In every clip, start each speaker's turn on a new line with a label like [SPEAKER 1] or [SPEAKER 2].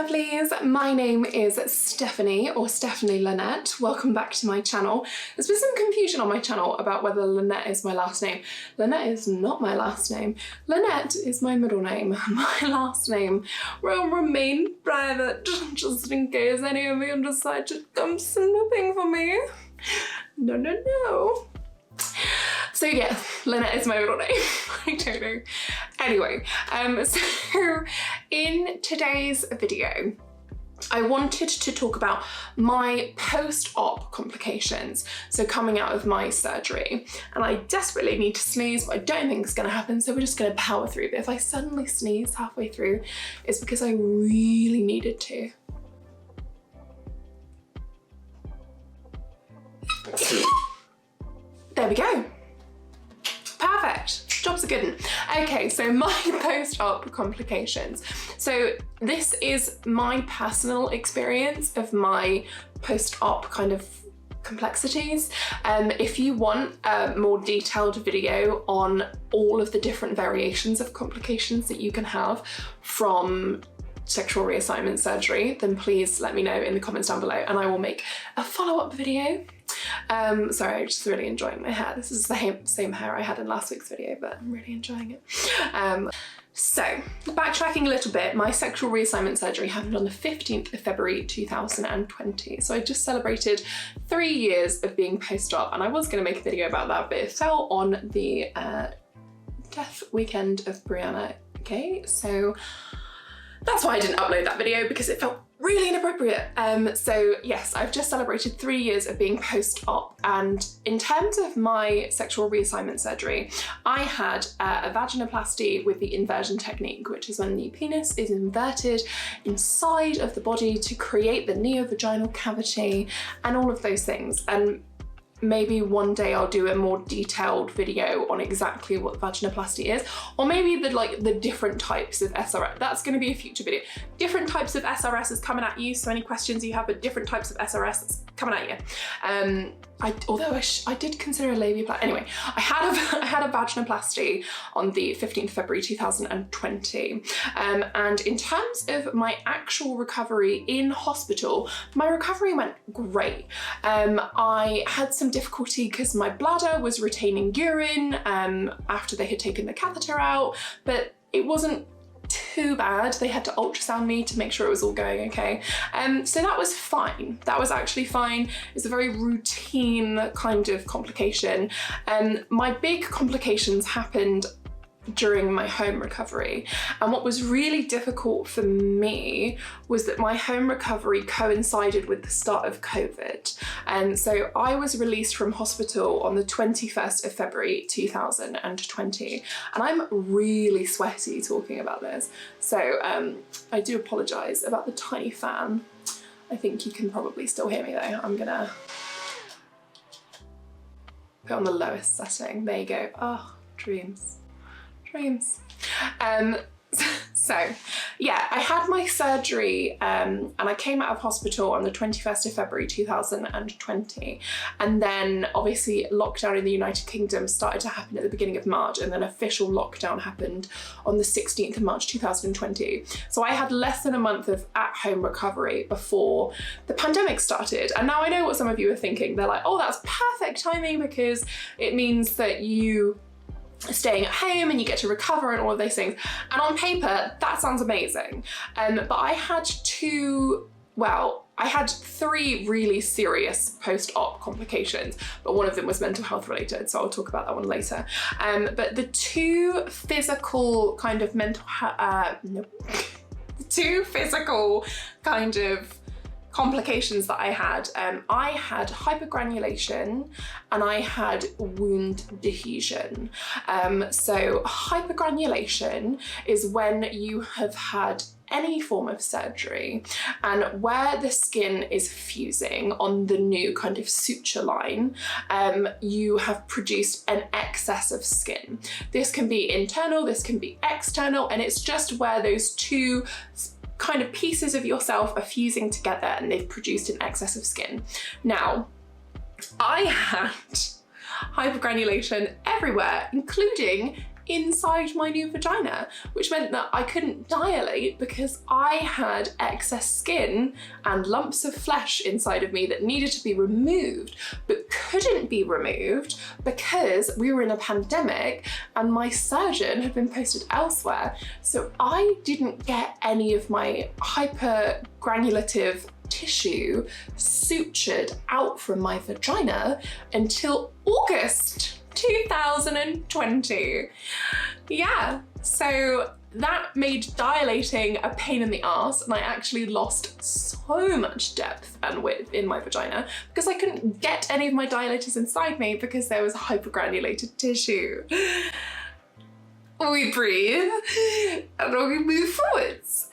[SPEAKER 1] lovelies, my name is Stephanie or Stephanie Lynette. Welcome back to my channel. There's been some confusion on my channel about whether Lynette is my last name. Lynette is not my last name. Lynette is my middle name. My last name will remain private just in case any of you decide to come snooping for me. No. So yeah, Lynette is my middle name. I don't know. Anyway, so in today's video, I wanted to talk about my post-op complications, so coming out of my surgery. And I desperately need to sneeze, but I don't think it's gonna happen, so we're just gonna power through. But if I suddenly sneeze halfway through, it's because I really needed to. There we go. Perfect. Job's a good one. Okay, so my post-op complications. So this is my personal experience of my post-op kind of complexities. If you want a more detailed video on all of the different variations of complications that you can have from sexual reassignment surgery, then please let me know in the comments down below and I will make a follow-up video. Sorry, I'm just really enjoying my hair. This is the same hair I had in last week's video, but I'm really enjoying it. So, backtracking a little bit, my sexual reassignment surgery happened on the 15th of February 2020. So I just celebrated 3 years of being post-op, and I was going to make a video about that, but it fell on the death weekend of Brianna, okay? So that's why I didn't upload that video, because it felt really inappropriate. So yes, I've just celebrated 3 years of being post-op, and in terms of my sexual reassignment surgery, I had a vaginoplasty with the inversion technique, which is when the penis is inverted inside of the body to create the neovaginal cavity and all of those things. And maybe one day I'll do a more detailed video on exactly what vaginoplasty is, or maybe the different types of SRS. That's going to be a future video. Different types of SRS is coming at you, so any questions you have with different types of SRS, it's coming at you. Although I did consider a labiaplasty. Anyway, I had a vaginoplasty on the 15th of February 2020. And in terms of my actual recovery in hospital, my recovery went great. I had some difficulty because my bladder was retaining urine after they had taken the catheter out, but it wasn't too bad. They had to ultrasound me to make sure it was all going okay. So that was fine. That was actually fine. It's a very routine kind of complication. My big complications happened during my home recovery. And what was really difficult for me was that my home recovery coincided with the start of COVID. And so I was released from hospital on the 21st of February 2020. And I'm really sweaty talking about this. So I do apologize about the tiny fan. I think you can probably still hear me though. I'm gonna put on the lowest setting. There you go. Oh, dreams. So yeah, I had my surgery and I came out of hospital on the 21st of February 2020, and then obviously lockdown in the United Kingdom started to happen at the beginning of March, and then official lockdown happened on the 16th of March 2020. So I had less than a month of at-home recovery before the pandemic started. And now I know what some of you are thinking. They're like, oh, that's perfect timing because it means that you staying at home and you get to recover and all of those things. And on paper, that sounds amazing. But I had three really serious post-op complications, but one of them was mental health related, so I'll talk about that one later. But the two physical kind of complications that I had hypergranulation and I had wound adhesion. So hypergranulation is when you have had any form of surgery and where the skin is fusing on the new kind of suture line, you have produced an excess of skin. This can be internal, this can be external, and it's just where those two kind of pieces of yourself are fusing together and they've produced an excess of skin. Now, I had hypergranulation everywhere, including inside my new vagina, which meant that I couldn't dilate because I had excess skin and lumps of flesh inside of me that needed to be removed, but couldn't be removed because we were in a pandemic and my surgeon had been posted elsewhere. So I didn't get any of my hypergranulative tissue sutured out from my vagina until August 2020. Yeah, so that made dilating a pain in the ass, and I actually lost so much depth and width in my vagina because I couldn't get any of my dilators inside me because there was hypergranulated tissue. We breathe and we move forwards.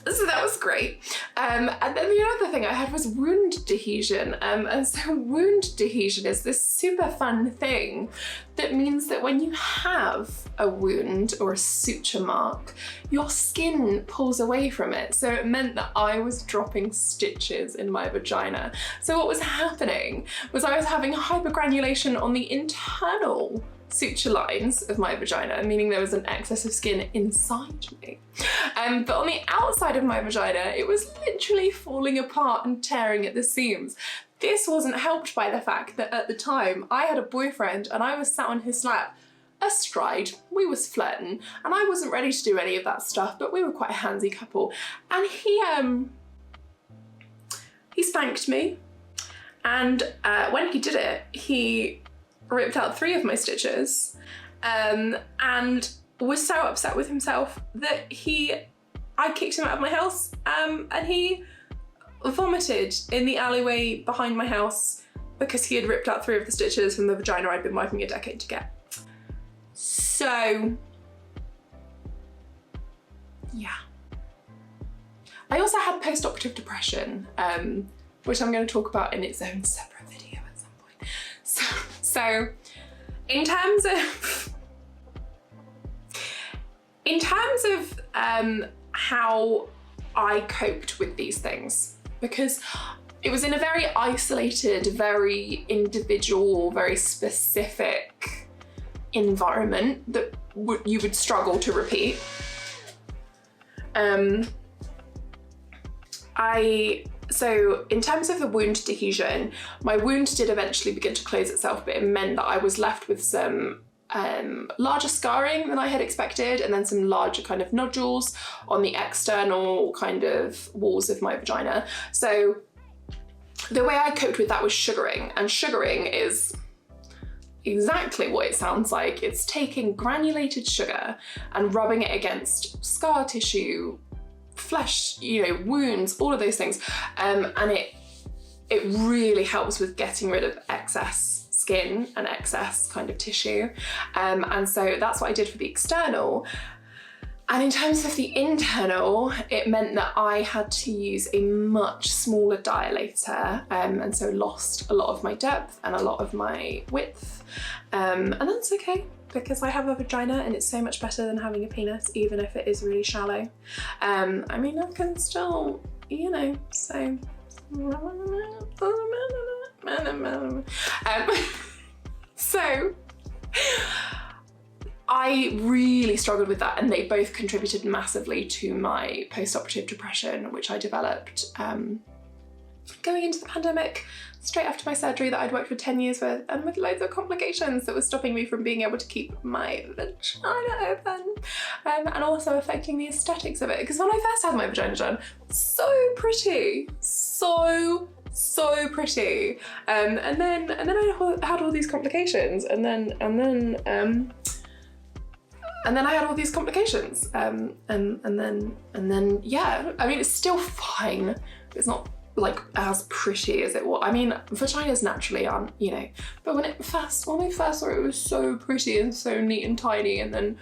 [SPEAKER 1] So that was great. And then the other thing I had was wound adhesion. And so wound adhesion is this super fun thing that means that when you have a wound or a suture mark, your skin pulls away from it. So it meant that I was dropping stitches in my vagina. So what was happening was I was having hypergranulation on the internal suture lines of my vagina, meaning there was an excess of skin inside me. But on the outside of my vagina, it was literally falling apart and tearing at the seams. This wasn't helped by the fact that at the time I had a boyfriend and I was sat on his lap astride. We was flirting and I wasn't ready to do any of that stuff, but we were quite a handsy couple. And he spanked me, and when he did it, he ripped out 3 of my stitches and was so upset with himself that I kicked him out of my house, and he vomited in the alleyway behind my house because he had ripped out 3 of the stitches from the vagina I'd been working a decade to get. So yeah. I also had post-operative depression, which I'm going to talk about in its own separate video at some point. So in terms of how I coped with these things, because it was in a very isolated, very individual, very specific environment that you would struggle to repeat. So in terms of the wound adhesion, my wound did eventually begin to close itself, but it meant that I was left with some larger scarring than I had expected, and then some larger kind of nodules on the external kind of walls of my vagina. So the way I coped with that was sugaring, and sugaring is exactly what it sounds like. It's taking granulated sugar and rubbing it against scar tissue, flesh, wounds, all of those things, and it really helps with getting rid of excess skin and excess kind of tissue, and so that's what I did for the external. And in terms of the internal, it meant that I had to use a much smaller dilator, and so lost a lot of my depth and a lot of my width, and that's okay, because I have a vagina and it's so much better than having a penis, even if it is really shallow. I mean, I can still, so. So I really struggled with that, and they both contributed massively to my post-operative depression, which I developed going into the pandemic, straight after my surgery that I'd worked for 10 years with, and with loads of complications that were stopping me from being able to keep my vagina open, and also affecting the aesthetics of it. Because when I first had my vagina done, so pretty, so pretty, and then I had all these complications, and then I had all these complications, and then yeah, I mean, it's still fine. It's not like as pretty as it was. I mean, vaginas naturally aren't, but when I first saw it, it was so pretty and so neat and tidy, and then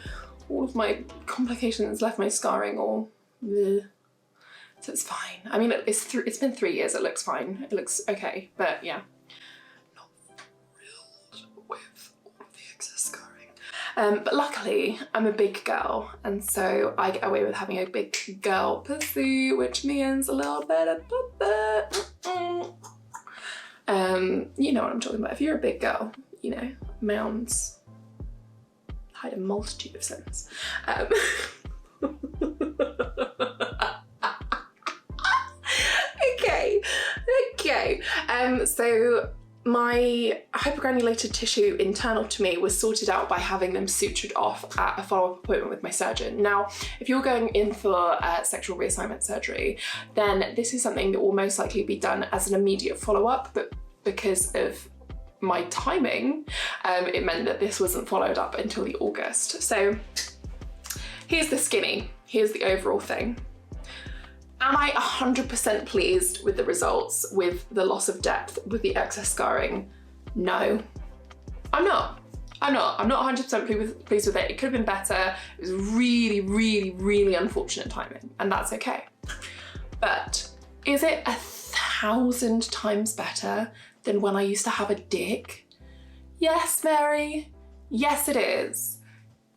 [SPEAKER 1] all of my complications left my scarring all bleh. So it's fine. I mean, it's been 3 years, it looks fine. It looks okay, but yeah. Not thrilled with all of the excess scarring. But luckily, I'm a big girl, and so I get away with having a big girl pussy, which means a little bit of you know what I'm talking about. If you're a big girl, mounds hide a multitude of sins. Okay. So my hypergranulated tissue internal to me was sorted out by having them sutured off at a follow-up appointment with my surgeon. Now, if you're going in for sexual reassignment surgery, then this is something that will most likely be done as an immediate follow-up, but because of my timing, it meant that this wasn't followed up until the August. So here's the skinny, here's the overall thing. Am I 100% pleased with the results, with the loss of depth, with the excess scarring? No, I'm not. I'm not 100% pleased with it. It could have been better. It was really, really, really unfortunate timing, and that's okay. But is it 1,000 times better than when I used to have a dick? Yes, Mary. Yes, it is.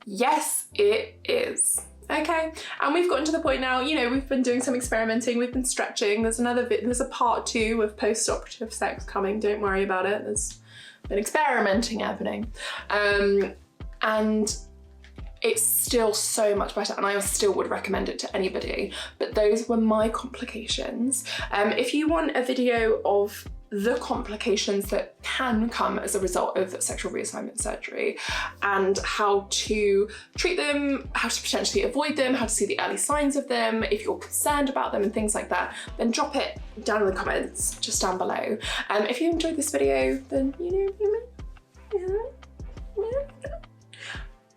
[SPEAKER 1] Yes, it is. Okay, and we've gotten to the point now, you know, we've been doing some experimenting, we've been stretching. There's a part 2 of post-operative sex coming, don't worry about it. There's been experimenting happening. And it's still so much better, and I still would recommend it to anybody, but those were my complications. If you want a video of the complications that can come as a result of sexual reassignment surgery and how to treat them, how to potentially avoid them, how to see the early signs of them, if you're concerned about them and things like that, then drop it down in the comments just down below. If you enjoyed this video, then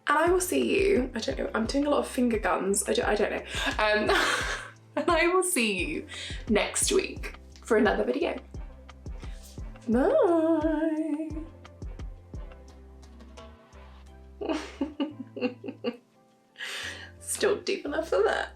[SPEAKER 1] and I will see you, I don't know, I'm doing a lot of finger guns, I don't know. And I will see you next week for another video. Bye. Still deep enough for that.